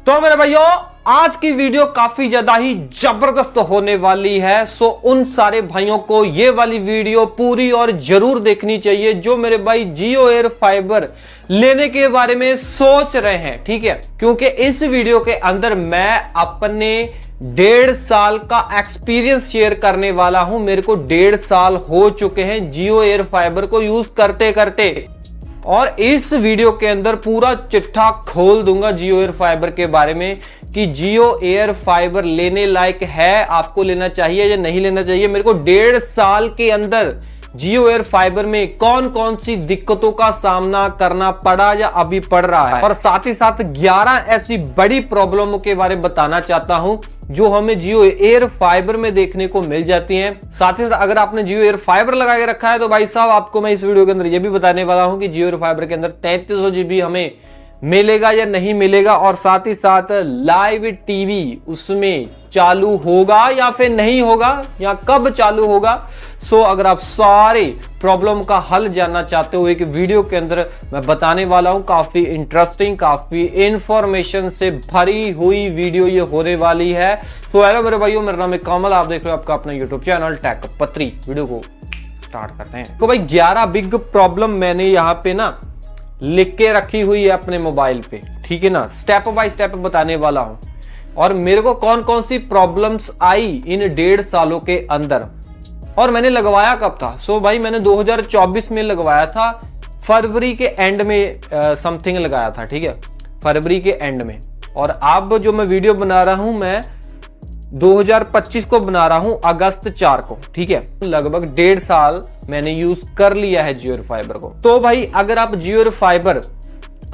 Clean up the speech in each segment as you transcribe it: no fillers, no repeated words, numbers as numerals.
तो मेरे भाइयों आज की वीडियो काफी ज्यादा ही जबरदस्त होने वाली है। सो उन सारे भाइयों को ये वाली वीडियो पूरी और जरूर देखनी चाहिए जो मेरे भाई जियो एयर फाइबर लेने के बारे में सोच रहे हैं, ठीक है। क्योंकि इस वीडियो के अंदर मैं अपने 1.5 साल का एक्सपीरियंस शेयर करने वाला हूं। मेरे को 1.5 साल हो चुके हैं जियो एयर फाइबर को यूज करते करते, और इस वीडियो के अंदर पूरा चिट्ठा खोल दूंगा जियो एयर फाइबर के बारे में कि जियो एयर फाइबर लेने लायक है, आपको लेना चाहिए या नहीं लेना चाहिए। मेरे को 1.5 साल के अंदर जियो एयर फाइबर में कौन कौन सी दिक्कतों का सामना करना पड़ा या अभी पड़ रहा है, और साथ ही साथ 11 ऐसी बड़ी प्रॉब्लमों के बारे में बताना चाहता हूं जो हमें जियो एयर फाइबर में देखने को मिल जाती हैं। साथ ही साथ अगर आपने जियो एयर फाइबर लगा के रखा है तो भाई साहब आपको मैं इस वीडियो के अंदर ये भी बताने वाला हूं कि जियो एयर फाइबर के अंदर 3300 GB हमें मिलेगा या नहीं मिलेगा, और साथ ही साथ लाइव टीवी उसमें चालू होगा या फिर नहीं होगा, या कब चालू होगा। सो अगर आप सारे प्रॉब्लम का हल जानना चाहते हो एक वीडियो के अंदर मैं बताने वाला हूं। काफी इंटरेस्टिंग, काफी इंफॉर्मेशन से भरी हुई वीडियो ये होने वाली है। तो हेलो मेरे भाइयों, मेरा नाम है कमल, आप देख रहे हो आपका अपना यूट्यूब चैनल टेक पत्री। वीडियो को स्टार्ट करते हैं। तो भाई 11 बिग प्रॉब्लम मैंने यहाँ पे ना लिख के रखी हुई है अपने मोबाइल पे, ठीक है ना। स्टेप बाय स्टेप बताने वाला हूं, और मेरे को कौन कौन सी प्रॉब्लम्स आई इन 1.5 सालों के अंदर, और मैंने लगवाया कब था। सो भाई मैंने 2024 में लगवाया था, फरवरी के एंड में समथिंग लगाया था, ठीक है, फरवरी के एंड में। और अब जो मैं वीडियो बना रहा हूं मैं 2025 को बना रहा हूं, अगस्त 4 को, ठीक है। लगभग 1.5 साल मैंने यूज कर लिया है जियो एयर फाइबर को। तो भाई अगर आप जियो एयर फाइबर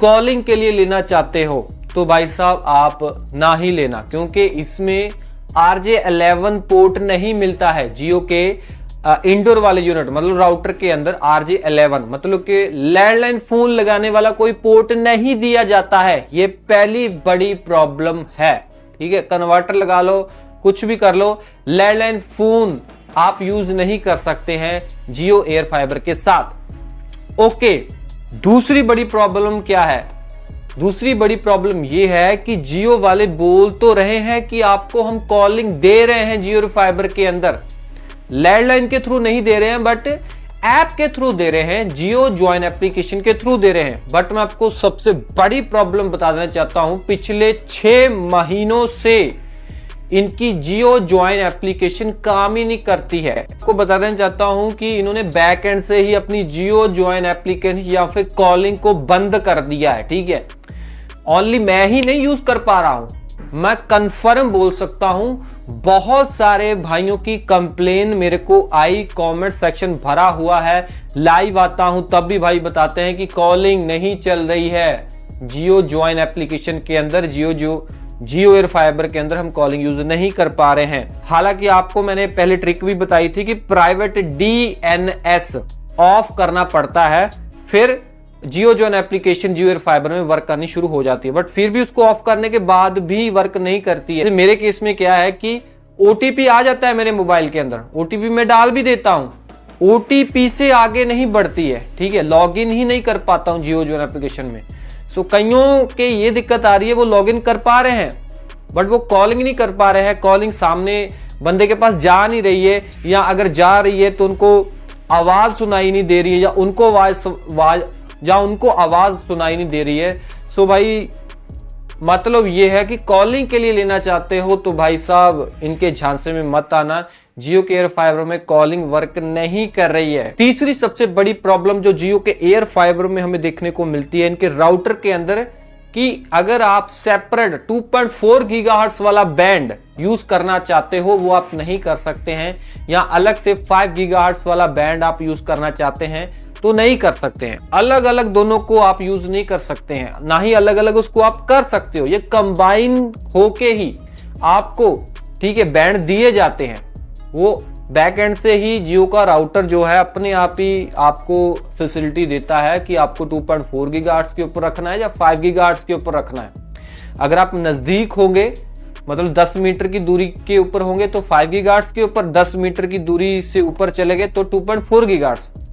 कॉलिंग के लिए लेना चाहते हो तो भाई साहब आप ना ही लेना, क्योंकि इसमें RJ11 पोर्ट नहीं मिलता है। जियो के इंडोर वाले यूनिट मतलब राउटर के अंदर RJ11 मतलब कि लैंडलाइन फोन लगाने वाला कोई पोर्ट नहीं दिया जाता है। ये पहली बड़ी प्रॉब्लम है, ठीक है। कन्वर्टर लगा लो, कुछ भी कर लो, लैंडलाइन फोन आप यूज नहीं कर सकते हैं जियो एयर फाइबर के साथ। ओके, दूसरी बड़ी प्रॉब्लम क्या है? दूसरी बड़ी प्रॉब्लम यह है कि जियो वाले बोल तो रहे हैं कि आपको हम कॉलिंग दे रहे हैं जियो एयर फाइबर के अंदर, लैंडलाइन के थ्रू नहीं दे रहे हैं बट ऐप के थ्रू दे रहे हैं, जियो ज्वाइन एप्लीकेशन के थ्रू दे रहे हैं। बट मैं आपको सबसे बड़ी प्रॉब्लम बता देना चाहता हूं, पिछले 6 महीनों से इनकी जियो ज्वाइन एप्लीकेशन काम ही नहीं करती है। आपको बता देना चाहता हूं कि इन्होंने बैक एंड से ही अपनी जियो ज्वाइन एप्लीकेशन या फिर कॉलिंग को बंद कर दिया है, ठीक है। ओनली मैं ही नहीं यूज कर पा रहा हूं, मैं कंफर्म बोल सकता हूं बहुत सारे भाइयों की कंप्लेन मेरे को आई, कमेंट सेक्शन भरा हुआ है। लाइव आता हूं तब भी भाई बताते हैं कि कॉलिंग नहीं चल रही है जियो ज्वाइन एप्लीकेशन के अंदर, जियो एयर फाइबर के अंदर हम कॉलिंग यूज नहीं कर पा रहे हैं। हालांकि आपको मैंने पहले ट्रिक भी बताई थी कि प्राइवेट DNS ऑफ करना पड़ता है, फिर जियो ज्वाइन एप्लीकेशन जियो एयर फाइबर में वर्क करनी शुरू हो जाती है। बट फिर भी उसको ऑफ करने के बाद भी वर्क नहीं करती है। मेरे केस में क्या है कि OTP आ जाता है मेरे मोबाइल के अंदर, OTP मैं डाल भी देता हूं, OTP से आगे नहीं बढ़ती है, ठीक है। लॉगिन ही नहीं कर पाता हूं जियो ज्वाइन एप्लीकेशन में। सो कईयों के ये दिक्कत आ रही है, वो लॉगिन कर पा रहे हैं बट वो कॉलिंग नहीं कर पा रहे हैं। कॉलिंग सामने बंदे के पास जा नहीं रही है, या अगर जा रही है तो उनको आवाज सुनाई नहीं दे रही है, या उनको आवाज सुनाई नहीं दे रही है। सो भाई मतलब ये है कि कॉलिंग के लिए लेना चाहते हो तो भाई साहब इनके झांसे में मत आना, जियो के एयर फाइबर में कॉलिंग वर्क नहीं कर रही है। तीसरी सबसे बड़ी प्रॉब्लम जो जियो के एयर फाइबर में हमें देखने को मिलती है इनके राउटर के अंदर, कि अगर आप सेपरेट 2.4 गीगाहर्ट्ज वाला बैंड यूज करना चाहते हो वो आप नहीं कर सकते हैं, या अलग से 5 गीगाहर्ट्ज वाला बैंड आप यूज करना चाहते हैं तो नहीं कर सकते हैं। अलग अलग दोनों को आप यूज नहीं कर सकते हैं, ना ही अलग अलग उसको आप कर सकते हो। ये कंबाइन होके ही आपको, ठीक है, बैंड दिए जाते हैं। वो बैक एंड से ही जियो का राउटर जो है अपने आप ही आपको फैसिलिटी देता है कि आपको 2.4 गीगाहर्ट्ज के ऊपर रखना है या 5 गीगाहर्ट्ज के ऊपर रखना है। अगर आप नजदीक होंगे मतलब 10 मीटर की दूरी के ऊपर होंगे तो 5 गीगाहर्ट्ज के ऊपर, 10 मीटर की दूरी से ऊपर चले गए तो 2.4 गीगाहर्ट्ज।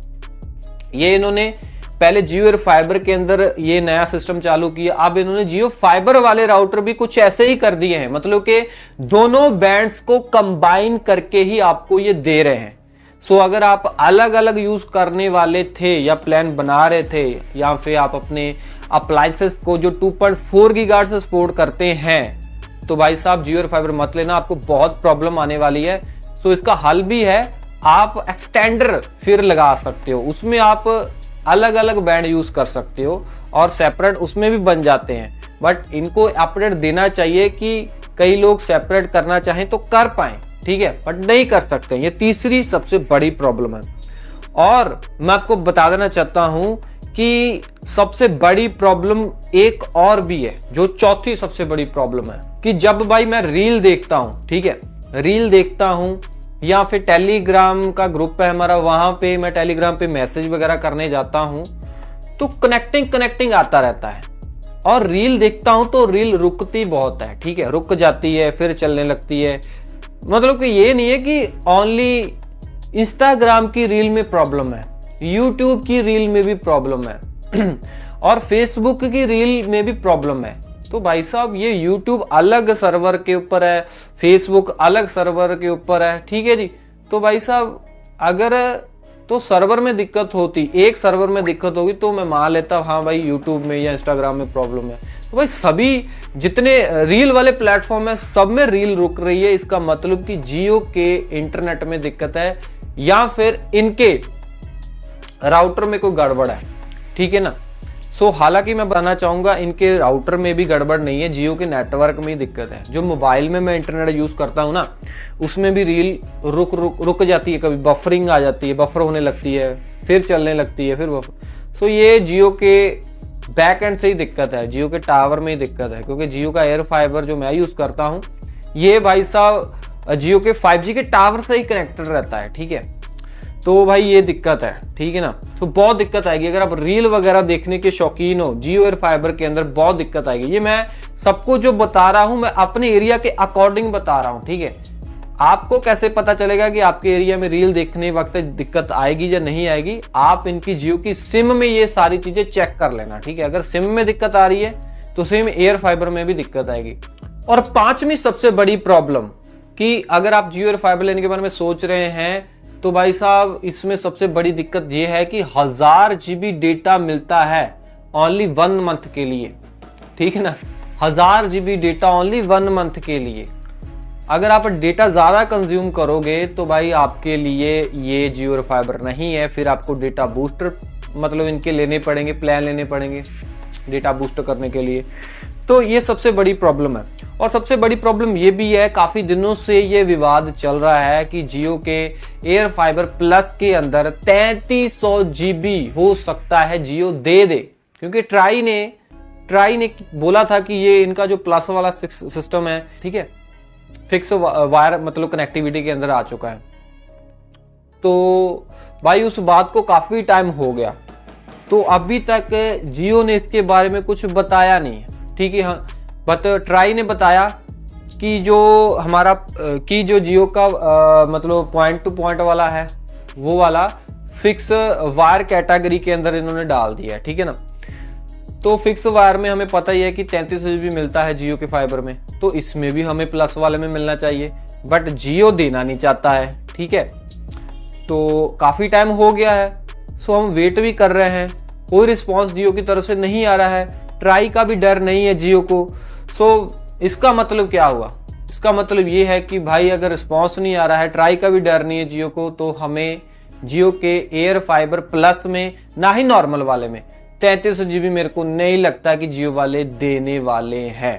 ये इन्होंने पहले जियो एयर फाइबर के अंदर ये नया सिस्टम चालू किया, अब इन्होंने जियो फाइबर वाले राउटर भी कुछ ऐसे ही कर दिए हैं, मतलब कि दोनों बैंड्स को कंबाइन करके ही आपको ये दे रहे हैं। सो अगर आप अलग अलग यूज करने वाले थे या प्लान बना रहे थे, या फिर आप अपने अप्लायंसेस को जो 2.4 गीगाहर्ट्ज से सपोर्ट करते हैं, तो भाई साहब जियो एयर फाइबर मत लेना, आपको बहुत प्रॉब्लम आने वाली है। सो इसका हल भी है, आप एक्सटेंडर फिर लगा सकते हो, उसमें आप अलग अलग बैंड यूज कर सकते हो और सेपरेट उसमें भी बन जाते हैं। बट इनको अपडेट देना चाहिए कि कई लोग सेपरेट करना चाहें तो कर पाएं, ठीक है, बट नहीं कर सकते। ये तीसरी सबसे बड़ी प्रॉब्लम है। और मैं आपको बता देना चाहता हूं कि सबसे बड़ी प्रॉब्लम एक और भी है, जो चौथी सबसे बड़ी प्रॉब्लम है, कि जब भाई मैं रील देखता हूं, ठीक है, रील देखता हूं या फिर टेलीग्राम का ग्रुप है हमारा, वहां पे मैं टेलीग्राम पे मैसेज वगैरह करने जाता हूं, तो कनेक्टिंग आता रहता है। और रील देखता हूं तो रील रुकती बहुत है, ठीक है, रुक जाती है फिर चलने लगती है। मतलब कि ये नहीं है कि ओनली इंस्टाग्राम की रील में प्रॉब्लम है, यूट्यूब की रील में भी प्रॉब्लम है और फेसबुक की रील में भी प्रॉब्लम है। तो भाई साहब ये यूट्यूब अलग सर्वर के ऊपर है, फेसबुक अलग सर्वर के ऊपर है, ठीक है जी। तो भाई साहब अगर तो सर्वर में दिक्कत होती, एक सर्वर में दिक्कत होगी तो मैं मान लेता हाँ भाई यूट्यूब में या इंस्टाग्राम में प्रॉब्लम है। तो भाई सभी जितने रील वाले प्लेटफॉर्म है सब में रील रुक रही है, इसका मतलब कि जियो के इंटरनेट में दिक्कत है या फिर इनके राउटर में कोई गड़बड़ है, ठीक है ना। सो हालांकि मैं बताना चाहूंगा इनके राउटर में भी गड़बड़ नहीं है, जियो के नेटवर्क में ही दिक्कत है। जो मोबाइल में मैं इंटरनेट यूज करता हूं ना, उसमें भी रील रुक जाती है, कभी बफरिंग आ जाती है, बफर होने लगती है फिर चलने लगती है फिर बफर। सो ये जियो के बैक एंड से ही दिक्कत है, जियो के टावर में ही दिक्कत है, क्योंकि जियो का एयर फाइबर जो मैं यूज करता हूँ ये भाई साहब जियो के 5G के टावर से ही कनेक्टेड रहता है, ठीक है। तो भाई ये दिक्कत है, ठीक है ना। तो बहुत दिक्कत आएगी अगर आप रील वगैरह देखने के शौकीन हो, जियो एयर फाइबर के अंदर बहुत दिक्कत आएगी। ये मैं सबको जो बता रहा हूं मैं अपने एरिया के अकॉर्डिंग बता रहा हूं, ठीक है। आपको कैसे पता चलेगा कि आपके एरिया में रील देखने वक्त दिक्कत आएगी या नहीं आएगी? आप इनकी जियो की सिम में ये सारी चीजें चेक कर लेना, ठीक है। अगर सिम में दिक्कत आ रही है तो सिम एयर फाइबर में भी दिक्कत आएगी। और पांचवी सबसे बड़ी प्रॉब्लम कि अगर आप जियो एयर फाइबर लेने के बारे में सोच रहे हैं तो भाई साहब इसमें सबसे बड़ी दिक्कत यह है कि 1000 GB डेटा मिलता है ओनली 1 मंथ के लिए, ठीक है ना। 1000 GB डेटा ओनली 1 मंथ के लिए। अगर आप डेटा ज्यादा कंज्यूम करोगे तो भाई आपके लिए ये जियो एयर फाइबर नहीं है, फिर आपको डेटा बूस्टर मतलब इनके लेने पड़ेंगे, प्लान लेने पड़ेंगे डेटा बूस्ट करने के लिए। तो ये सबसे बड़ी प्रॉब्लम है। और सबसे बड़ी प्रॉब्लम ये भी है, काफी दिनों से ये विवाद चल रहा है कि जियो के एयर फाइबर प्लस के अंदर 3300 GB हो सकता है जियो दे दे, क्योंकि ट्राई ने बोला था कि ये इनका जो प्लस वाला सिस्टम है, ठीक है, फिक्स वायर मतलब कनेक्टिविटी के अंदर आ चुका है। तो भाई उस बात को काफी टाइम हो गया, तो अभी तक जियो ने इसके बारे में कुछ बताया नहीं है, ठीक है। हाँ, बट ट्राई ने बताया कि जो हमारा कि जो जियो का मतलब पॉइंट टू पॉइंट वाला है वो वाला फिक्स वायर कैटेगरी के अंदर इन्होंने डाल दिया है, ठीक है ना। तो फिक्स वायर में हमें पता ही है कि 3300 GB मिलता है जियो के फाइबर में, तो इसमें भी हमें प्लस वाले में मिलना चाहिए, बट जियो देना नहीं चाहता है, ठीक है। तो काफ़ी टाइम हो गया है, सो हम वेट भी कर रहे हैं, कोई रिस्पॉन्स जियो की तरफ से नहीं आ रहा है। ट्राई का भी डर नहीं है जियो को। सो इसका मतलब क्या हुआ? इसका मतलब ये है कि भाई अगर रिस्पॉन्स नहीं आ रहा है, ट्राई का भी डर नहीं है जियो को, तो हमें जियो के एयर फाइबर प्लस में ना ही नॉर्मल वाले में 3300 GB मेरे को नहीं लगता कि जियो वाले देने वाले हैं,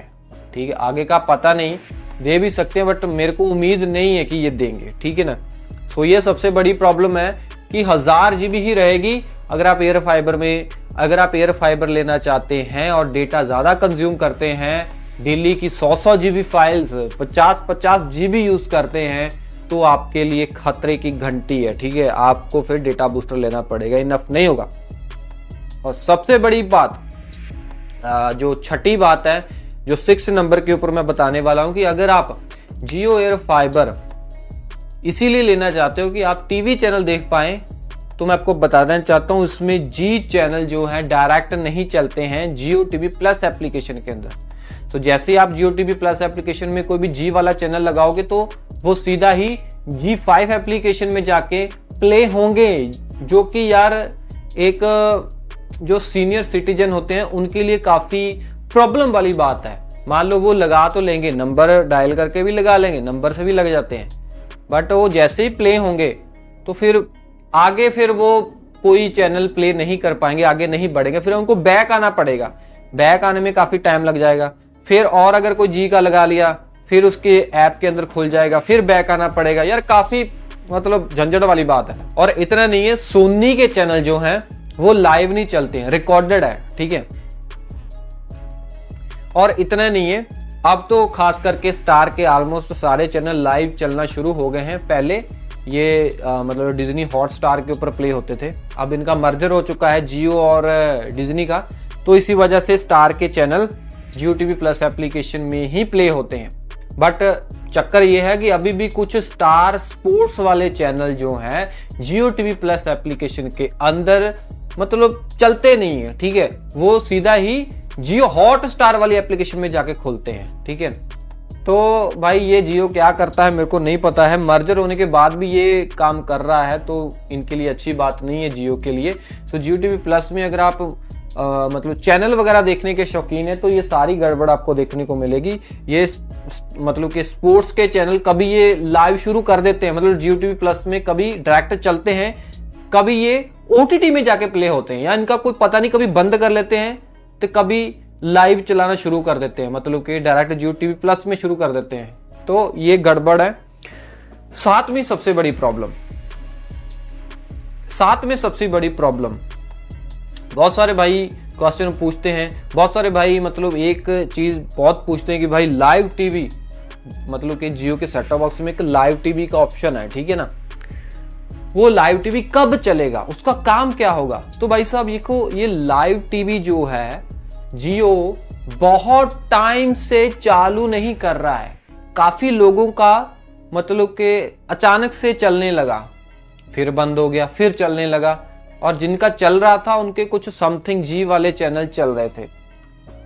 ठीक है। आगे का पता नहीं, दे भी सकते हैं, बट मेरे को उम्मीद नहीं है कि ये देंगे, ठीक है ना। तो ये सबसे बड़ी प्रॉब्लम है कि 1000 GB ही रहेगी अगर आप एयर फाइबर लेना चाहते हैं और डेटा ज़्यादा कंज्यूम करते हैं, डेली की 100 GB फाइल्स 50 GB यूज़ करते हैं, तो आपके लिए खतरे की घंटी है, ठीक है। आपको फिर डेटा बूस्टर लेना पड़ेगा, इनफ नहीं होगा। और सबसे बड़ी बात जो छठी बात है, जो 6 नंबर के ऊपर मैं बताने वाला हूं, कि अगर आप जियो एयर फाइबर इसीलिए लेना चाहते हो कि आप टीवी चैनल देख पाएं तो मैं आपको बता देना चाहता हूँ, इसमें जी चैनल जो है डायरेक्ट नहीं चलते हैं जियो टीवी प्लस एप्लीकेशन के अंदर। तो जैसे ही आप जियो टीवी प्लस एप्लीकेशन में कोई भी जी वाला चैनल लगाओगे तो वो सीधा ही G5 एप्लीकेशन में जाके प्ले होंगे, जो कि यार एक जो सीनियर सिटीजन होते हैं उनके लिए काफ़ी प्रॉब्लम वाली बात है। मान लो वो लगा तो लेंगे, नंबर डायल करके भी लगा लेंगे, नंबर से भी लग जाते हैं, बट वो जैसे ही प्ले होंगे तो फिर आगे फिर वो कोई चैनल प्ले नहीं कर पाएंगे, आगे नहीं बढ़ेंगे, फिर उनको बैक आना पड़ेगा। बैक आने में काफ़ी टाइम लग जाएगा। फिर और अगर कोई जी का लगा लिया फिर उसके ऐप के अंदर खुल जाएगा, फिर बैक आना पड़ेगा। यार काफ़ी मतलब झंझट वाली बात है। और इतना नहीं है, सोनी के चैनल जो हैं वो लाइव नहीं चलते हैं, रिकॉर्डेड है, ठीक है। और इतना नहीं है, अब तो खास करके स्टार के ऑलमोस्ट सारे चैनल लाइव चलना शुरू हो गए हैं। पहले ये मतलब डिज्नी हॉटस्टार के ऊपर प्ले होते थे, अब इनका मर्जर हो चुका है जियो और डिज्नी का, तो इसी वजह से स्टार के चैनल जियो टीवी प्लस एप्लीकेशन में ही प्ले होते हैं। बट चक्कर ये है कि अभी भी कुछ स्टार स्पोर्ट्स वाले चैनल जो हैं जियो टीवी प्लस एप्लीकेशन के अंदर मतलब चलते नहीं है, ठीक है। वो सीधा ही जियो हॉटस्टार वाली एप्लीकेशन में जाके खुलते हैं, ठीक है। तो भाई ये जियो क्या करता है मेरे को नहीं पता है, मर्जर होने के बाद भी ये काम कर रहा है तो इनके लिए अच्छी बात नहीं है जियो के लिए। सो जियो टीवी प्लस में अगर आप मतलब चैनल वगैरह देखने के शौकीन है तो ये सारी गड़बड़ आपको देखने को मिलेगी। ये मतलब कि स्पोर्ट्स के चैनल कभी ये लाइव शुरू कर देते हैं, मतलब जियो टीवी प्लस में कभी डायरेक्ट चलते हैं, कभी ये OTT में जाके प्ले होते हैं, या इनका कोई पता नहीं, कभी बंद कर लेते हैं तो कभी लाइव चलाना शुरू कर देते हैं, मतलब कि डायरेक्ट जियो टीवी प्लस में शुरू कर देते हैं। तो ये गड़बड़ है। साथ में सबसे बड़ी प्रॉब्लम बहुत सारे भाई क्वेश्चन पूछते हैं, बहुत सारे भाई मतलब एक चीज़ बहुत पूछते हैं कि भाई लाइव टीवी, मतलब कि जियो के सेट टॉप बॉक्स में एक लाइव टीवी का ऑप्शन है, ठीक है ना, वो लाइव टीवी कब चलेगा, उसका काम क्या होगा। तो भाई साहब ये लाइव टीवी जो है जियो बहुत टाइम से चालू नहीं कर रहा है। काफ़ी लोगों का मतलब कि अचानक से चलने लगा, फिर बंद हो गया, फिर चलने लगा, और जिनका चल रहा था उनके कुछ समथिंग जी वाले चैनल चल रहे थे,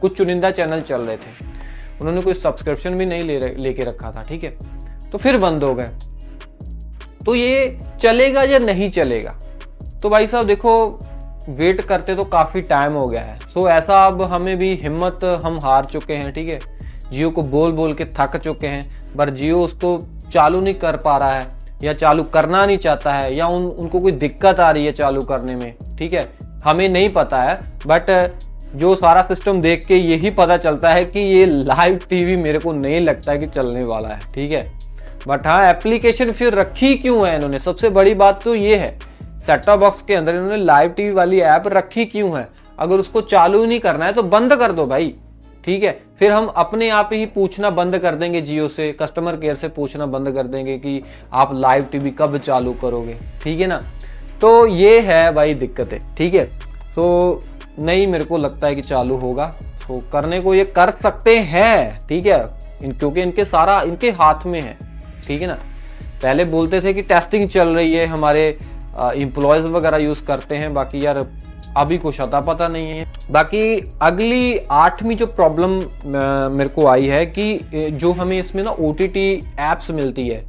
कुछ चुनिंदा चैनल चल रहे थे, उन्होंने कोई सब्सक्रिप्शन भी नहीं लेके रखा था, ठीक है, तो फिर बंद हो गए। तो ये चलेगा या नहीं चलेगा, तो भाई साहब देखो वेट करते तो काफ़ी टाइम हो गया है। सो ऐसा अब हमें भी हिम्मत, हम हार चुके हैं, ठीक है, जियो को बोल बोल के थक चुके हैं, पर जियो उसको चालू नहीं कर पा रहा है या चालू करना नहीं चाहता है, या उनको कोई दिक्कत आ रही है चालू करने में, ठीक है, हमें नहीं पता है। बट जो सारा सिस्टम देख के यही पता चलता है कि ये लाइव टीवी मेरे को नहीं लगता है कि चलने वाला है, ठीक है। बट हाँ, एप्लीकेशन फिर रखी क्यों है इन्होंने, सबसे बड़ी बात तो ये है, सेट टॉप बॉक्स के अंदर इन्होंने लाइव टीवी वाली ऐप रखी क्यों है। अगर उसको चालू नहीं करना है तो बंद कर दो भाई, ठीक है। फिर हम अपने आप ही पूछना बंद कर देंगे जियो से, कस्टमर केयर से पूछना बंद कर देंगे कि आप लाइव टीवी कब चालू करोगे, ठीक है ना। तो ये है भाई दिक्कत है, ठीक है। सो नहीं, मेरे को लगता है कि चालू होगा, तो करने को ये कर सकते हैं, ठीक है, क्योंकि इनके हाथ में है, ठीक है ना। पहले बोलते थे कि टेस्टिंग चल रही है, हमारे एम्प्लॉयज वगैरह यूज़ करते हैं, बाकी यार अभी कुछ अता पता नहीं है। बाकी अगली 8वीं जो प्रॉब्लम मेरे को आई है कि जो हमें इसमें ना OTT ऐप्स मिलती है,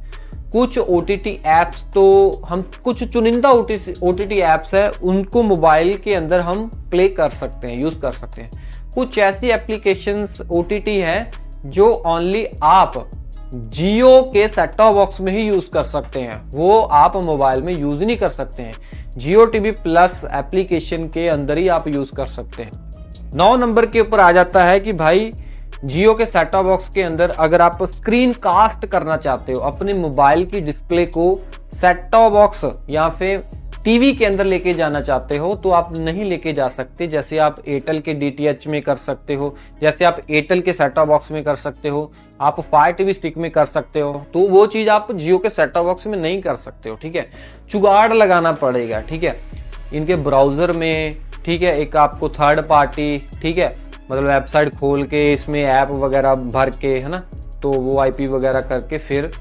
कुछ OTT ऐप्स तो हम कुछ चुनिंदा OTT ऐप्स है उनको मोबाइल के अंदर हम प्ले कर सकते हैं, यूज़ कर सकते हैं। कुछ ऐसी एप्लीकेशंस OTT हैं जो ओनली आप जियो के सेट टॉप बॉक्स में ही यूज़ कर सकते हैं, वो आप मोबाइल में यूज़ नहीं कर सकते हैं। जियो टीवी प्लस एप्लीकेशन के अंदर ही आप यूज़ कर सकते हैं। 9 नंबर के ऊपर आ जाता है कि भाई जियो के सेट टॉप बॉक्स के अंदर अगर आप स्क्रीन कास्ट करना चाहते हो, अपने मोबाइल की डिस्प्ले को सेट टॉप बॉक्स या फिर टीवी के अंदर लेके जाना चाहते हो तो आप नहीं लेके जा सकते। जैसे आप एयरटेल के DTH में कर सकते हो, जैसे आप एयरटेल के सेट टॉप बॉक्स में कर सकते हो, आप फायर टीवी स्टिक में कर सकते हो, तो वो चीज़ आप जियो के सेट टॉप बॉक्स में नहीं कर सकते हो, ठीक है। जुगाड़ लगाना पड़ेगा, ठीक है, इनके ब्राउज़र में, ठीक है, एक आपको थर्ड पार्टी, ठीक है, मतलब वेबसाइट खोल के इसमें ऐप वगैरह भर के, है ना, तो वो IP वगैरह करके फिर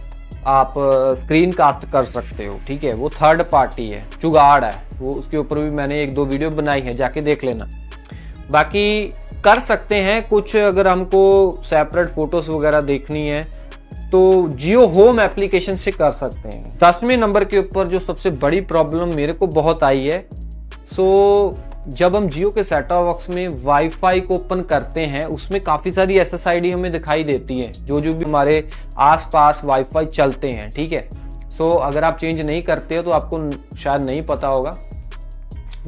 आप स्क्रीन कास्ट कर सकते हो, ठीक है, वो थर्ड पार्टी है, जुगाड़ है, वो उसके ऊपर भी मैंने 1-2 वीडियो बनाई है, जाके देख लेना। बाकी कर सकते हैं कुछ, अगर हमको सेपरेट फोटोज वगैरह देखनी है तो जियो होम एप्लीकेशन से कर सकते हैं। 10वें नंबर के ऊपर जो सबसे बड़ी प्रॉब्लम मेरे को बहुत आई है, सो जब हम जियो के सेट टॉप बॉक्स में वाईफाई को ओपन करते हैं उसमें काफ़ी सारी SSID हमें दिखाई देती है जो भी हमारे आसपास वाईफाई चलते हैं, ठीक है। सो अगर आप चेंज नहीं करते हो तो आपको शायद नहीं पता होगा,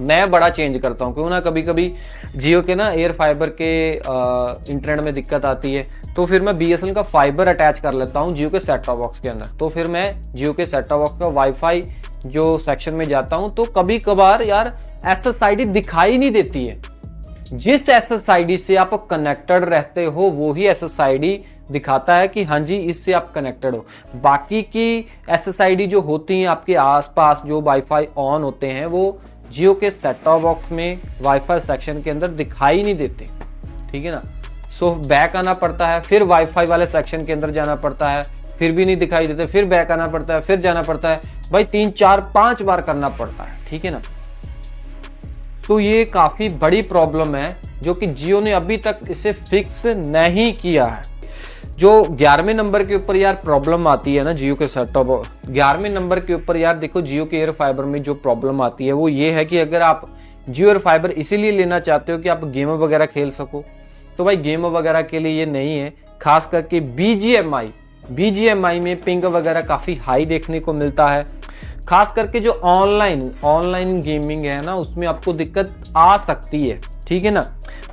मैं बड़ा चेंज करता हूँ, क्यों ना कभी कभी जियो के ना एयर फाइबर के इंटरनेट में दिक्कत आती है, तो फिर मैं BSNL का फाइबर अटैच कर लेता हूँ जियो के सेट टॉप बॉक्स के अंदर। तो फिर मैं जियो के सेट टॉप बॉक्स का वाईफाई जो सेक्शन में जाता हूँ तो कभी कभार यार SSID दिखाई नहीं देती है। जिस SSID से आप कनेक्टेड रहते हो वो ही SSID दिखाता है कि हाँ जी इससे आप कनेक्टेड हो। बाकी की SSID जो होती हैं आपके आसपास जो वाईफाई ऑन होते हैं वो जियो के सेट टॉप बॉक्स में वाईफाई सेक्शन के अंदर दिखाई नहीं देते, ठीक है ना। सो बैक आना पड़ता है, फिर वाईफाई वाले सेक्शन के अंदर जाना पड़ता है, फिर भी नहीं दिखाई देते, फिर बैक आना पड़ता है, फिर जाना पड़ता है, भाई 3, 4, 5 बार करना पड़ता है, ठीक है ना। सो ये काफ़ी बड़ी प्रॉब्लम है जो कि जियो ने अभी तक इसे फिक्स नहीं किया है। जो 11वें नंबर के ऊपर यार प्रॉब्लम आती है ना जियो के सेट टॉप, 11वें नंबर के ऊपर यार देखो जियो के एयर फाइबर में जो प्रॉब्लम आती है वो ये है कि अगर आप जियो एयर फाइबर इसीलिए लेना चाहते हो कि आप गेम वगैरह खेल सको, तो भाई गेम वगैरह के लिए ये नहीं है। खास करके BGMI में पिंग वगैरह काफ़ी हाई देखने को मिलता है। खास करके जो ऑनलाइन गेमिंग है ना उसमें आपको दिक्कत आ सकती है, ठीक है ना।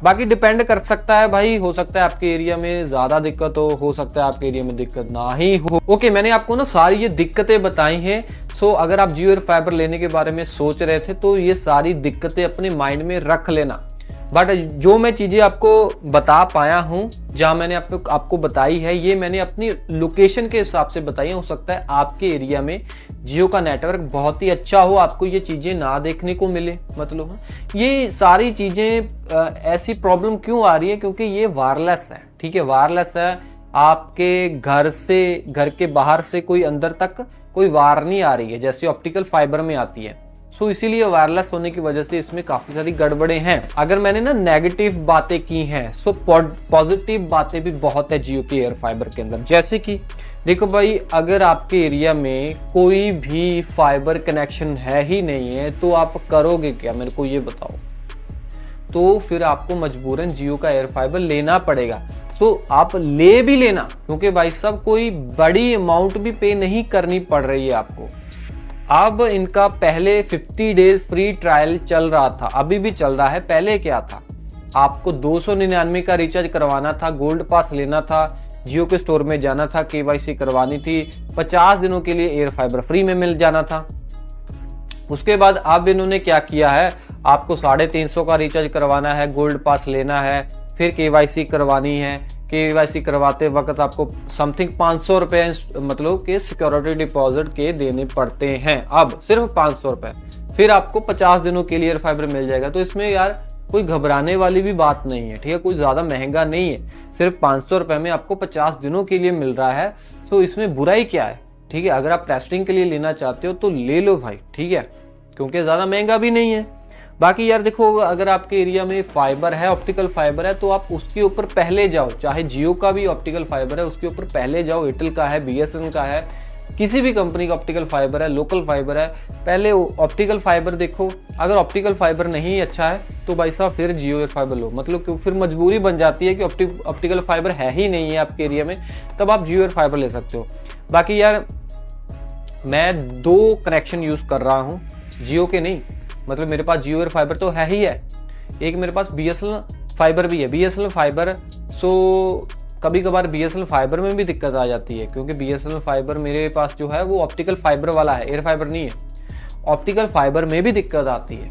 बाकी डिपेंड कर सकता है भाई, हो सकता है आपके एरिया में ज़्यादा दिक्कत हो सकता है आपके एरिया में दिक्कत ना ही हो। ओके, मैंने आपको ना सारी ये दिक्कतें बताई हैं। सो अगर आप जियो एयर फाइबर लेने के बारे में सोच रहे थे तो ये सारी दिक्कतें अपने माइंड में रख लेना। बट जो मैं चीज़ें आपको बता पाया हूँ, जहाँ मैंने आपको बताई है, ये मैंने अपनी लोकेशन के हिसाब से बताई है। हो सकता है आपके एरिया में जियो का नेटवर्क बहुत ही अच्छा हो, आपको ये चीज़ें ना देखने को मिले। मतलब ये सारी चीज़ें ऐसी प्रॉब्लम क्यों आ रही है, क्योंकि ये वायरलेस है, ठीक है। वायरलेस है, आपके घर के बाहर से कोई अंदर तक कोई वायर नहीं आ रही है जैसे ऑप्टिकल फाइबर में आती है। सो इसीलिए वायरलेस होने की वजह से इसमें काफ़ी सारी गड़बड़े हैं। अगर मैंने ना नेगेटिव बातें की हैं, सो पॉजिटिव बातें भी बहुत है जियो के एयर फाइबर के अंदर। जैसे कि देखो भाई, अगर आपके एरिया में कोई भी फाइबर कनेक्शन है ही नहीं है तो आप करोगे क्या, मेरे को ये बताओ। तो फिर आपको मजबूरन जियो का एयर फाइबर लेना पड़ेगा। तो आप ले भी लेना, क्योंकि भाई साहब कोई बड़ी अमाउंट भी पे नहीं करनी पड़ रही है आपको। अब इनका पहले 50 डेज फ्री ट्रायल चल रहा था, अभी भी चल रहा है। पहले क्या था, आपको 299 का रिचार्ज करवाना था, गोल्ड पास लेना था, जियो के स्टोर में जाना था, KYC करवानी थी, 50 दिनों के लिए एयर फाइबर फ्री में मिल जाना था। उसके बाद अब इन्होंने क्या किया है, आपको 350 का रिचार्ज करवाना है, गोल्ड पास लेना है, फिर KYC करवानी है। KYC करवाते वक्त आपको समथिंग 500 रुपये मतलब कि सिक्योरिटी डिपॉजिट के देने पड़ते हैं। अब सिर्फ 500 रुपये, फिर आपको 50 दिनों के लिए एयर फाइबर मिल जाएगा। तो इसमें यार कोई घबराने वाली भी बात नहीं है, ठीक है। कोई ज़्यादा महंगा नहीं है, सिर्फ 500 रुपये में आपको 50 दिनों के लिए मिल रहा है। तो इसमें बुराई क्या है, ठीक है। अगर आप टेस्टिंग के लिए लेना चाहते हो तो ले लो भाई, ठीक है, क्योंकि ज़्यादा महंगा भी नहीं है। बाकी यार देखो, अगर आपके एरिया में फाइबर है, ऑप्टिकल फाइबर है, तो आप उसके ऊपर पहले जाओ। चाहे जियो का भी ऑप्टिकल फाइबर है उसके ऊपर पहले जाओ, एयरटेल का है, BSNL का है, किसी भी कंपनी का ऑप्टिकल फाइबर है, लोकल फाइबर है, पहले ऑप्टिकल फाइबर देखो। अगर ऑप्टिकल फाइबर नहीं अच्छा है तो भाई साहब फिर जियो एयर फाइबर लो। मतलब कि फिर मजबूरी बन जाती है कि ऑप्टिकल फाइबर है ही नहीं है आपके एरिया में, तब आप जियो एयर फाइबर ले सकते हो। बाकी यार मैं 2 कनेक्शन यूज़ कर रहा हूँ, जियो के नहीं, मतलब मेरे पास जियो एयर फाइबर तो है ही है, एक मेरे पास BSNL फाइबर भी है। BSNL फाइबर, सो कभी कभार BSNL फाइबर में भी दिक्कत आ जाती है, क्योंकि BSNL फाइबर मेरे पास जो है वो ऑप्टिकल फाइबर वाला है, एयर फाइबर नहीं है। ऑप्टिकल फाइबर में भी दिक्कत आती है,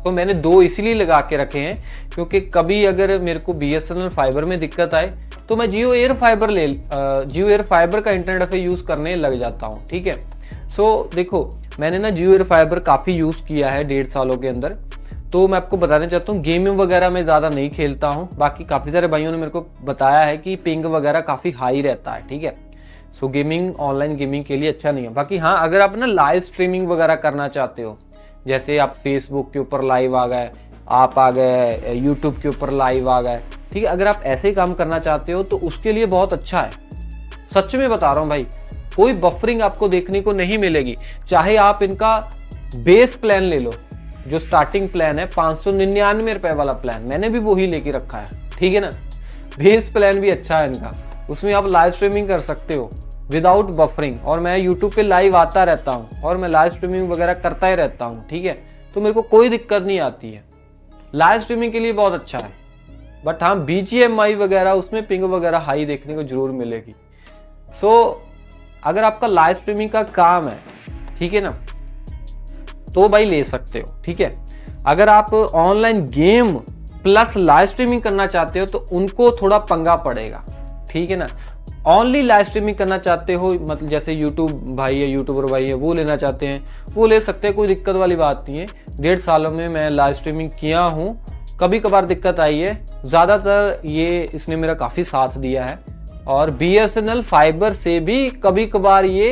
तो मैंने 2 इसलिए लगा के रखे हैं, क्योंकि कभी अगर मेरे को BSNL फाइबर में दिक्कत आए तो मैं जियो एयर फाइबर का इंटरनेट यूज़ करने लग जाता हूँ, ठीक है। सो देखो, मैंने ना जियो एयर फाइबर काफ़ी यूज़ किया है 1.5 सालों के अंदर। तो मैं आपको बताना चाहता हूँ, गेमिंग वगैरह में ज़्यादा नहीं खेलता हूँ। बाकी काफ़ी सारे भाइयों ने मेरे को बताया है कि पिंग वगैरह काफ़ी हाई रहता है, ठीक है। सो गेमिंग, ऑनलाइन गेमिंग के लिए अच्छा नहीं है। बाकी हाँ, अगर आप ना लाइव स्ट्रीमिंग वगैरह करना चाहते हो, जैसे आप फेसबुक के ऊपर लाइव आ गए, आप आ गए यूट्यूब के ऊपर लाइव आ गए, ठीक है, अगर आप ऐसे ही काम करना चाहते हो तो उसके लिए बहुत अच्छा है। सच में बता रहा हूँ भाई, कोई बफरिंग आपको देखने को नहीं मिलेगी। चाहे आप इनका बेस प्लान ले लो, जो स्टार्टिंग प्लान है 599 रुपए वाला प्लान, मैंने भी वही लेके रखा है, ठीक है ना। बेस प्लान भी अच्छा है इनका, उसमें आप लाइव स्ट्रीमिंग कर सकते हो विदाउट बफरिंग। और मैं यूट्यूब पे लाइव आता रहता हूँ और मैं लाइव स्ट्रीमिंग वगैरह करता ही रहता हूँ, ठीक है, तो मेरे को कोई दिक्कत नहीं आती है। लाइव स्ट्रीमिंग के लिए बहुत अच्छा है। बट हाँ, BGMI वगैरह उसमें पिंग वगैरह हाई देखने को जरूर मिलेगी। सो अगर आपका लाइव स्ट्रीमिंग का काम है, ठीक है ना, तो भाई ले सकते हो, ठीक है। अगर आप online game plus live streaming करना चाहते हो तो उनको थोड़ा पंगा पड़ेगा, ठीक है ना। ओनली लाइव स्ट्रीमिंग करना चाहते हो, मतलब जैसे यूट्यूब भाई है, यूट्यूबर भाई है, वो लेना चाहते हैं, वो ले सकते हैं, कोई दिक्कत वाली बात नहीं है। 1.5 सालों में मैं लाइव स्ट्रीमिंग किया हूँ, कभी कभार दिक्कत आई है, ज़्यादातर ये इसने मेरा काफ़ी साथ दिया है। और BSNL फाइबर से भी कभी कभार ये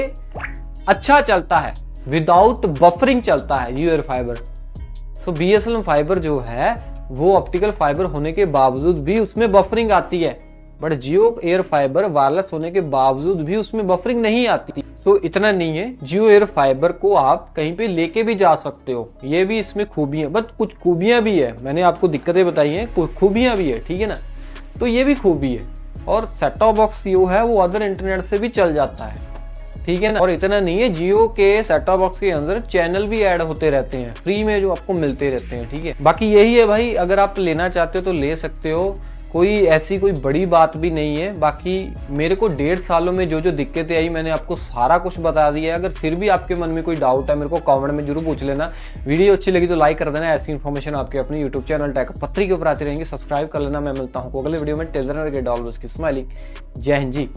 अच्छा चलता है, विदाउट बफरिंग चलता है जियो एयर फाइबर। सो BSNL फाइबर जो है वो ऑप्टिकल फाइबर होने के बावजूद भी उसमें बफरिंग आती है, but Jio air fibre wireless होने के बावजूद भी उसमें बफरिंग नहीं आती। सो इतना नहीं है, जियो एयर फाइबर को आप कहीं पे लेके भी जा सकते हो, ये भी इसमें खूबियां, बट कुछ खूबियां भी है, मैंने आपको दिक्कतें बताई हैं, कुछ खूबियां भी है, ठीक है ना, तो ये भी खूबी है। और सेट टॉप बॉक्स जो है वो अदर इंटरनेट से भी चल जाता है, ठीक है ना। और इतना नहीं है, जियो के सेट टॉप बॉक्स के अंदर चैनल भी ऐड होते रहते हैं फ्री में, जो आपको मिलते रहते हैं, ठीक है। बाकी यही है भाई, अगर आप लेना चाहते हो तो ले सकते हो, कोई ऐसी कोई बड़ी बात भी नहीं है। बाकी मेरे को 1.5 सालों में जो जो दिक्कतें आई मैंने आपको सारा कुछ बता दिया है। अगर फिर भी आपके मन में कोई डाउट है मेरे को कमेंट में जरूर पूछ लेना। वीडियो अच्छी लगी तो लाइक कर देना। ऐसी इन्फॉर्मेशन आपके अपने यूट्यूब चैनल टेक पत्री के ऊपर आती रहेंगे, सब्सक्राइब कर लेना। मैं मिलता हूँ अगले वीडियो में। टेलर के डॉलर्स की स्माइलिंग। जय हिंद जी।